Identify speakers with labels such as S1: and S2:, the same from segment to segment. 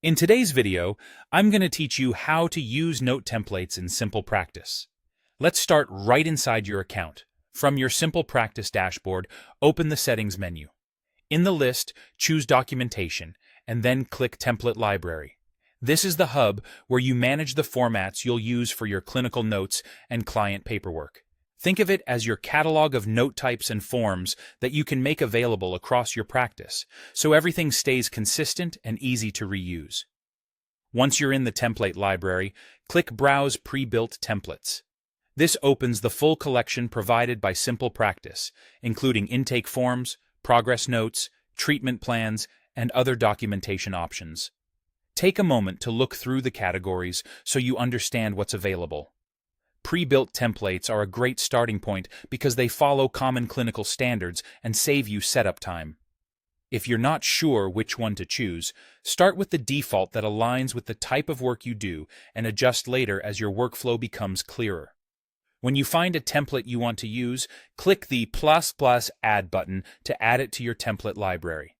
S1: In today's video, I'm going to teach you how to use note templates in SimplePractice. Let's start right inside your account. From your SimplePractice dashboard, open the Settings menu. In the list, choose Documentation, and then click Template Library. This is the hub where you manage the formats you'll use for your clinical notes and client paperwork. Think of it as your catalog of note types and forms that you can make available across your practice, so everything stays consistent and easy to reuse. Once you're in the template library, click Browse Pre-Built Templates. This opens the full collection provided by SimplePractice, including intake forms, progress notes, treatment plans, and other documentation options. Take a moment to look through the categories so you understand what's available. Pre-built templates are a great starting point because they follow common clinical standards and save you setup time. If you're not sure which one to choose, start with the default that aligns with the type of work you do and adjust later as your workflow becomes clearer. When you find a template you want to use, click the ++ Add button to add it to your template library.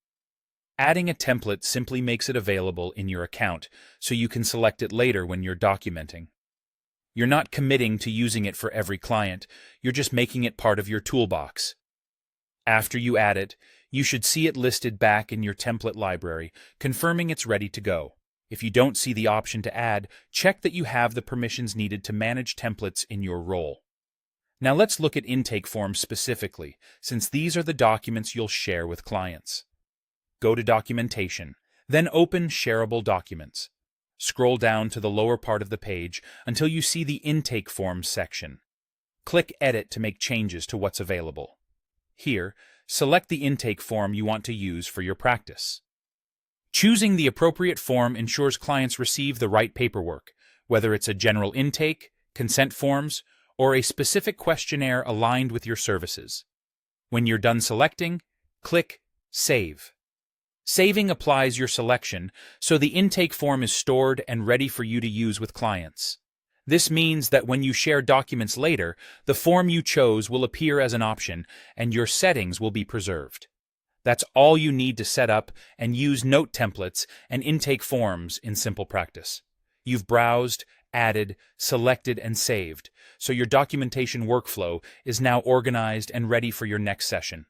S1: Adding a template simply makes it available in your account, so you can select it later when you're documenting. You're not committing to using it for every client, you're just making it part of your toolbox. After you add it, you should see it listed back in your template library, confirming it's ready to go. If you don't see the option to add, check that you have the permissions needed to manage templates in your role. Now let's look at intake forms specifically, since these are the documents you'll share with clients. Go to Documentation, then open Shareable Documents. Scroll down to the lower part of the page until you see the Intake Forms section. Click Edit to make changes to what's available. Here, select the intake form you want to use for your practice. Choosing the appropriate form ensures clients receive the right paperwork, whether it's a general intake, consent forms, or a specific questionnaire aligned with your services. When you're done selecting, click Save. Saving applies your selection, so the intake form is stored and ready for you to use with clients. This means that when you share documents later, the form you chose will appear as an option, and your settings will be preserved. That's all you need to set up and use note templates and intake forms in SimplePractice. You've browsed, added, selected, and saved, so your documentation workflow is now organized and ready for your next session.